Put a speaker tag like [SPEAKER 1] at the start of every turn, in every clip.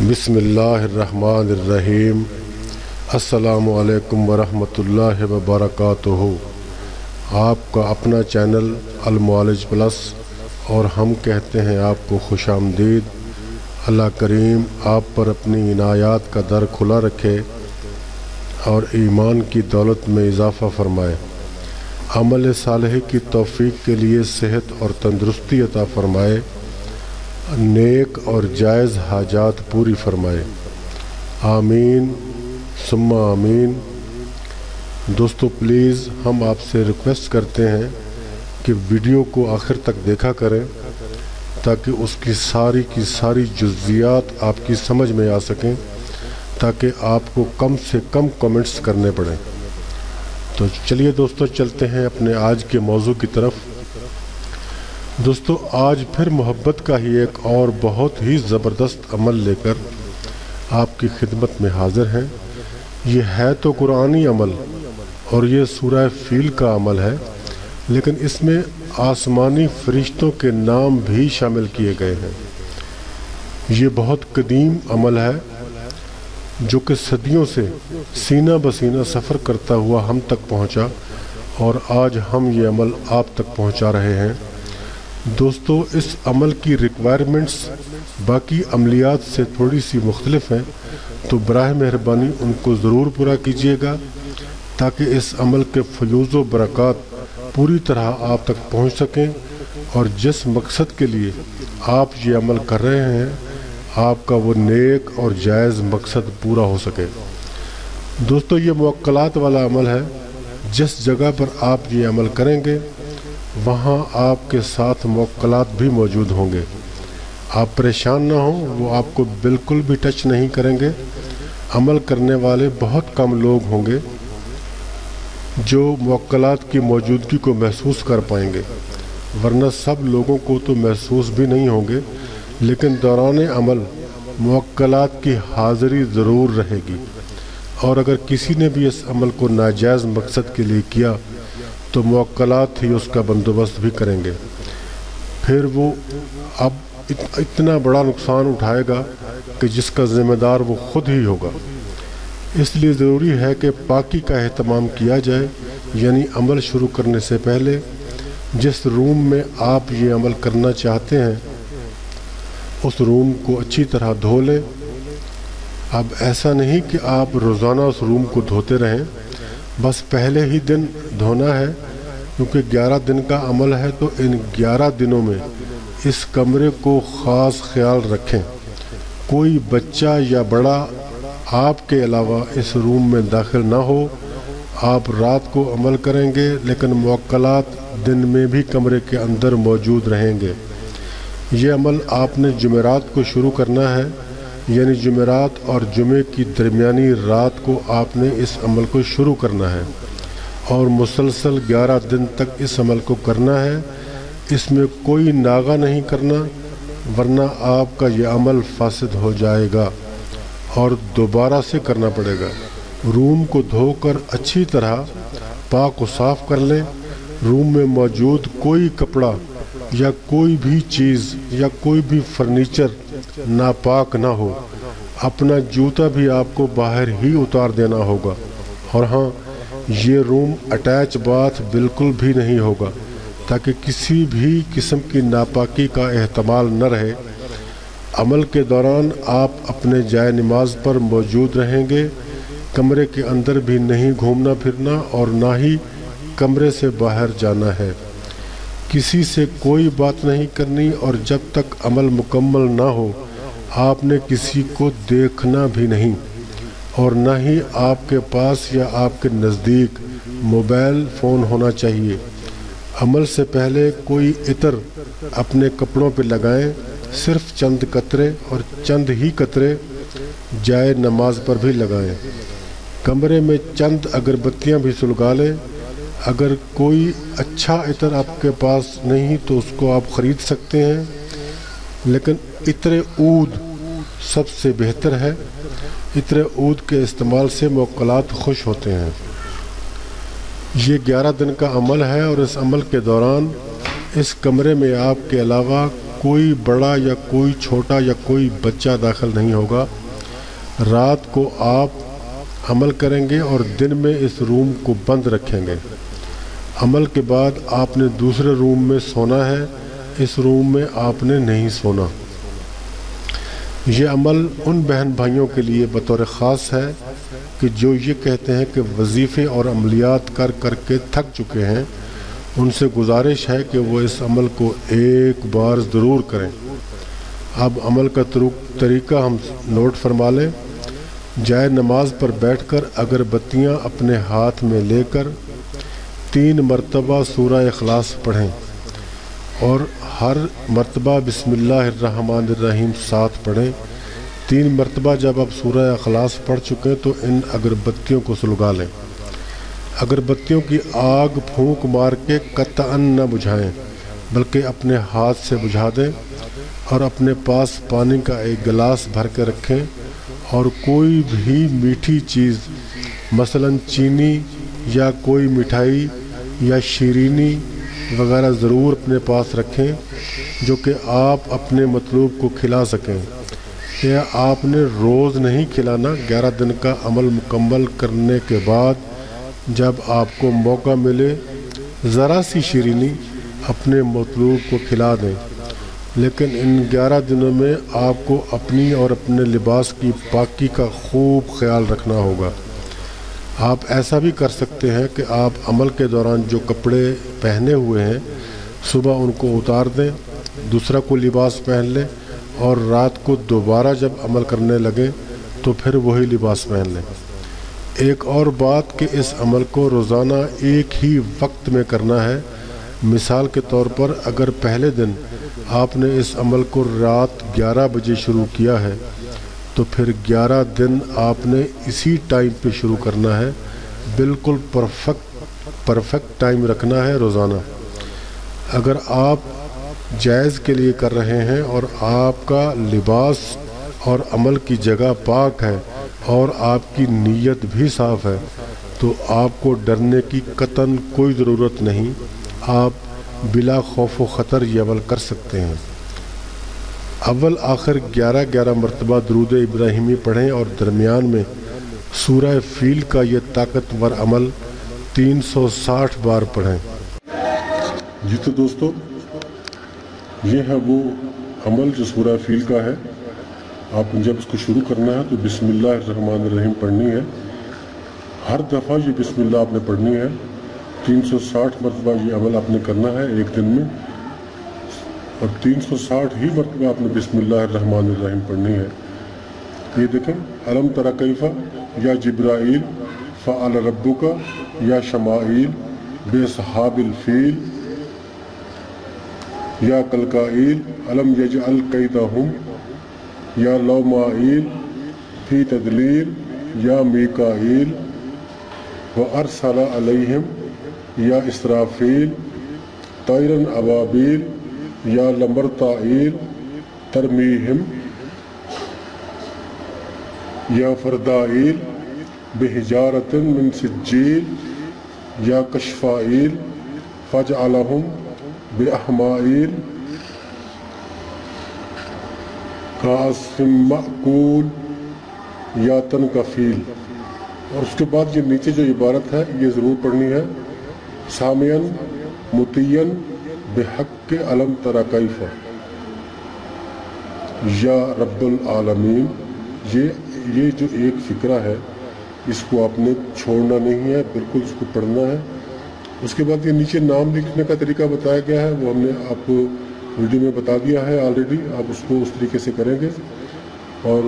[SPEAKER 1] बिस्मिल्लाहिर्रहमानिर्रहीम। अस्सलामु अलैकुम वरहमतुल्लाहि वबरकातुहू। आपका अपना चैनल अल-मुआलिज प्लस और हम कहते हैं आपको खुशामदीद। अल्लाह करीम आप पर अपनी इनायात का दर खुला रखे और ईमान की दौलत में इजाफ़ा फरमाए। अमल सालेह की तौफ़ीक़ के लिए सेहत और तंदुरुस्ती अता फरमाए। नेक और जायज़ हाजात पूरी फरमाए। आमीन सुम्मा आमीन। दोस्तों प्लीज़ हम आपसे रिक्वेस्ट करते हैं कि वीडियो को आखिर तक देखा करें ताकि उसकी सारी की सारी जुज़ियात आपकी समझ में आ सकें, ताकि आपको कम से कम कमेंट्स करने पड़ें। तो चलिए दोस्तों चलते हैं अपने आज के मौजू की तरफ। दोस्तों आज फिर मोहब्बत का ही एक और बहुत ही ज़बरदस्त अमल लेकर आपकी खिदमत में हाज़िर हैं। ये है तो कुरानी अमल और ये सूरह फील का अमल है, लेकिन इसमें आसमानी फरिश्तों के नाम भी शामिल किए गए हैं। ये बहुत कदीम अमल है जो कि सदियों से सीना बसीना सफ़र करता हुआ हम तक पहुंचा और आज हम ये अमल आप तक पहुंचा रहे हैं। दोस्तों इस अमल की रिक्वायरमेंट्स बाकी अमलियात से थोड़ी सी मुख्तलिफ हैं, तो बराह मेहरबानी उनको ज़रूर पूरा कीजिएगा ताकि इस अमल के फयूज़ व बरक़ात पूरी तरह आप तक पहुंच सकें और जिस मकसद के लिए आप ये अमल कर रहे हैं आपका वो नेक और जायज़ मकसद पूरा हो सके। दोस्तों ये मुवक्कलात वाला अमल है। जिस जगह पर आप ये अमल करेंगे वहाँ आपके साथ मुवक्कलात भी मौजूद होंगे। आप परेशान ना हों, वो आपको बिल्कुल भी टच नहीं करेंगे। अमल करने वाले बहुत कम लोग होंगे जो मुवक्कलात की मौजूदगी को महसूस कर पाएंगे, वरना सब लोगों को तो महसूस भी नहीं होंगे, लेकिन दौरान अमल मुवक्कलात की हाज़िरी ज़रूर रहेगी। और अगर किसी ने भी इस अमल को नाजायज़ मकसद के लिए किया तो मुवक्कलात ही उसका बंदोबस्त भी करेंगे। फिर वो अब इतना बड़ा नुकसान उठाएगा कि जिसका ज़िम्मेदार वो ख़ुद ही होगा। इसलिए ज़रूरी है कि पाकी का एहतमाम किया जाए, यानी अमल शुरू करने से पहले जिस रूम में आप ये अमल करना चाहते हैं उस रूम को अच्छी तरह धो लें। अब ऐसा नहीं कि आप रोज़ाना उस रूम को धोते रहें, बस पहले ही दिन धोना है, क्योंकि 11 दिन का अमल है। तो इन 11 दिनों में इस कमरे को ख़ास ख्याल रखें। कोई बच्चा या बड़ा आपके अलावा इस रूम में दाखिल ना हो। आप रात को अमल करेंगे लेकिन मुवक्कलात दिन में भी कमरे के अंदर मौजूद रहेंगे। ये अमल आपने जुमेरात को शुरू करना है, यानी जुमेरात और जुमे की दरमियानी रात को आपने इस अमल को शुरू करना है और मुसलसल 11 दिन तक इस अमल को करना है। इसमें कोई नागा नहीं करना, वरना आपका ये अमल फासिद हो जाएगा और दोबारा से करना पड़ेगा। रूम को धोकर अच्छी तरह पाक व साफ़ कर लें। रूम में मौजूद कोई कपड़ा या कोई भी चीज़ या कोई भी फर्नीचर नापाक ना हो। अपना जूता भी आपको बाहर ही उतार देना होगा। और हाँ, ये रूम अटैच बाथ बिल्कुल भी नहीं होगा, ताकि किसी भी किस्म की नापाकी का एहतमाल न रहे। अमल के दौरान आप अपने जाए नमाज पर मौजूद रहेंगे। कमरे के अंदर भी नहीं घूमना फिरना और ना ही कमरे से बाहर जाना है। किसी से कोई बात नहीं करनी और जब तक अमल मुकम्मल ना हो आपने किसी को देखना भी नहीं, और ना ही आपके पास या आपके नज़दीक मोबाइल फ़ोन होना चाहिए। अमल से पहले कोई इतर अपने कपड़ों पर लगाएं, सिर्फ चंद कतरे और चंद ही कतरे जाए नमाज पर भी लगाएं। कमरे में चंद अगरबत्तियां भी सुलगा लें। अगर कोई अच्छा इतर आपके पास नहीं तो उसको आप ख़रीद सकते हैं, लेकिन इत्र ऊद सबसे बेहतर है। इत्र ऊद के इस्तेमाल से मुवक्कलात खुश होते हैं। ये 11 दिन का अमल है और इस अमल के दौरान इस कमरे में आपके अलावा कोई बड़ा या कोई छोटा या कोई बच्चा दाखिल नहीं होगा। रात को आप अमल करेंगे और दिन में इस रूम को बंद रखेंगे। अमल के बाद आपने दूसरे रूम में सोना है, इस रूम में आपने नहीं सोना। ये अमल उन बहन भाइयों के लिए बतौर ख़ास है कि जो ये कहते हैं कि वजीफ़े और अमलियात कर कर के थक चुके हैं। उनसे गुजारिश है कि वो इस अमल को एक बार ज़रूर करें। अब अमल का तरीका हम नोट फरमा लें। जाए नमाज पर बैठकर अगरबत्तियाँ अपने हाथ में लेकर 3 मरतबा सूरह इखलास पढ़ें और हर मरतबा बिस्मिल्लाहिर्रहमानिर्रहीम 7 पढ़ें। 3 मरतबा जब आप सूरह इखलास पढ़ चुके तो इन अगरबत्तियों को सुलगा लें। अगरबत्तियों की आग फूंक मार के कतअन न बुझाएं, बल्कि अपने हाथ से बुझा दें और अपने पास पानी का एक गिलास भर के रखें और कोई भी मीठी चीज़ मसलन चीनी या कोई मिठाई या शीरीनी वगैरह ज़रूर अपने पास रखें जो कि आप अपने मतलूब को खिला सकें। यह आपने रोज़ नहीं खिलाना। 11 दिन का अमल मुकम्मल करने के बाद जब आपको मौका मिले ज़रा सी शीरीनी अपने मतलूब को खिला दें, लेकिन इन 11 दिनों में आपको अपनी और अपने लिबास की पाकी का खूब ख्याल रखना होगा। आप ऐसा भी कर सकते हैं कि आप अमल के दौरान जो कपड़े पहने हुए हैं सुबह उनको उतार दें, दूसरा कोई लिबास पहन लें और रात को दोबारा जब अमल करने लगें तो फिर वही लिबास पहन लें। एक और बात कि इस अमल को रोज़ाना एक ही वक्त में करना है। मिसाल के तौर पर अगर पहले दिन आपने इस अमल को रात 11 बजे शुरू किया है तो फिर 11 दिन आपने इसी टाइम पे शुरू करना है। बिल्कुल परफेक्ट टाइम रखना है रोज़ाना। अगर आप जायज़ के लिए कर रहे हैं और आपका लिबास और अमल की जगह पाक है और आपकी नीयत भी साफ़ है तो आपको डरने की कतन कोई ज़रूरत नहीं। आप बिला खौफ व ख़तर ये अमल कर सकते हैं। अव्वल आखिर 11-11 मरतबा दुरूद इब्राहिमी पढ़ें और दरमियान में सूरह फील का ये ताकतवर अमल 360 बार पढ़ें।
[SPEAKER 2] जी तो दोस्तों, ये है वो अमल जो सूरह फील का है। आपने जब इसको शुरू करना है तो बिस्मिल्लाहिर्रहमानिर्रहीम पढ़नी है। हर दफ़ा ये बिस्मिल्लाह आपने पढ़नी है। 360 मरतबा ये अमल आपने करना है एक दिन में और 360 ही मरतबा आपने बिस्मिल्लाहिर्रहमानिर्रहीम पढ़नी है। ये देखें, अलम तरा कैफा या जिब्राइल फ़अल रब्बुका या शमाइल बेसहाबिल फील या कलकाइल अलम यजअल कैदहुम या लौमाइल फी तदलील या मीकाइल व अरसला अलैहिम या इसराफील तैरन अबाबील या लमरताइल तरमीहिम या फरदाइल बेहिजारतिन मिन सिज्जील या कशफाइल फजअलहुम बेअहमाइल कासिम मअकूल या तनकफील। और उसके बाद ये नीचे जो इबारत है ये ज़रूर पढ़नी है। सामियन मुतियन बेहक़ अलम तरा कैफ़ा या रब्बुल आलमीन। ये जो एक फ़िक्रा है इसको आपने छोड़ना नहीं है, बिल्कुल इसको पढ़ना है। उसके बाद ये नीचे नाम लिखने का तरीका बताया गया है, वो हमने आपको वीडियो में बता दिया है ऑलरेडी। आप उसको उस तरीके से करेंगे और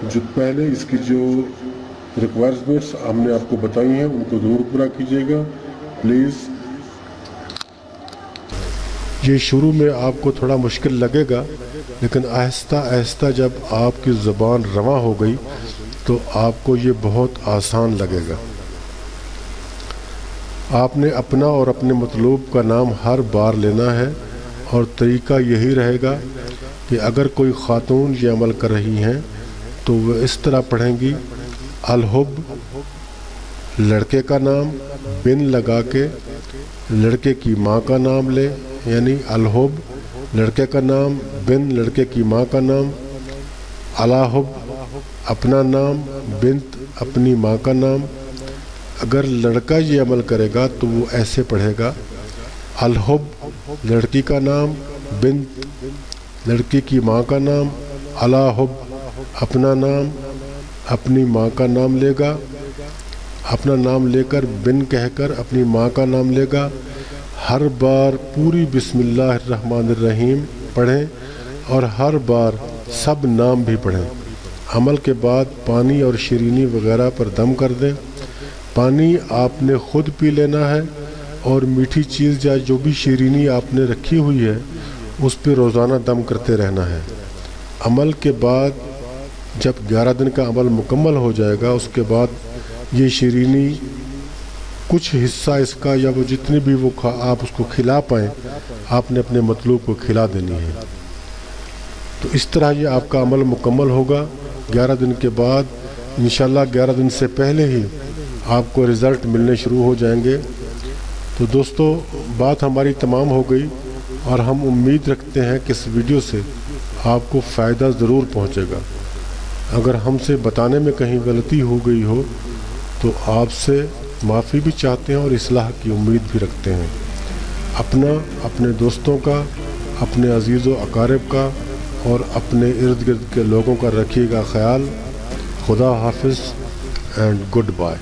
[SPEAKER 2] जो पहले इसकी जो रिक्वायरमेंट्स हमने आपको बताई हैं उनको ज़रूर पूरा कीजिएगा प्लीज़।
[SPEAKER 1] ये शुरू में आपको थोड़ा मुश्किल लगेगा, लेकिन आहिस्ता आहिस्ता जब आपकी ज़ुबान रवां हो गई तो आपको ये बहुत आसान लगेगा। आपने अपना और अपने मतलूब का नाम हर बार लेना है और तरीका यही रहेगा कि अगर कोई ख़ातून ये अमल कर रही हैं तो वह इस तरह पढ़ेंगी, अलहुब लड़के का नाम, बिन लगा के लड़के की माँ का नाम ले, यानी अलहुब लड़के का नाम, बिन लड़के की माँ का नाम, अला हुब अपना नाम, बिन्त अपनी माँ का नाम। अगर लड़का ये अमल करेगा तो वो ऐसे पढ़ेगा, अल हुब लड़की का नाम, बिन्त लड़की की माँ का नाम, अला हुब अपना नाम, अपनी माँ का नाम लेगा, अपना नाम लेकर बिन कहकर अपनी माँ का नाम लेगा। हर बार पूरी बिस्मिल्लाहिर्रहमानिर्रहीम पढ़ें और हर बार सब नाम भी पढ़ें। अमल के बाद पानी और शीरीनी वगैरह पर दम कर दें। पानी आपने ख़ुद पी लेना है और मीठी चीज़ या जो भी शीरीनी आपने रखी हुई है उस पर रोज़ाना दम करते रहना है। अमल के बाद जब 11 दिन का अमल मुकम्मल हो जाएगा उसके बाद ये शीरीनी कुछ हिस्सा इसका या वो जितनी भी वो आप उसको खिला पाएँ आपने अपने मतलूब को खिला देनी है। तो इस तरह ये आपका अमल मुकम्मल होगा। 11 दिन के बाद इंशाल्लाह 11 दिन से पहले ही आपको रिज़ल्ट मिलने शुरू हो जाएंगे। तो दोस्तों बात हमारी तमाम हो गई और हम उम्मीद रखते हैं कि इस वीडियो से आपको फ़ायदा ज़रूर पहुंचेगा। अगर हमसे बताने में कहीं गलती हो गई हो तो आपसे माफ़ी भी चाहते हैं और इस्लाह की उम्मीद भी रखते हैं। अपना, अपने दोस्तों का, अपने अजीज़ व अकारिब का और अपने इर्द गिर्द के लोगों का रखिएगा ख्याल। खुदा हाफिज़ एंड गुड बाय।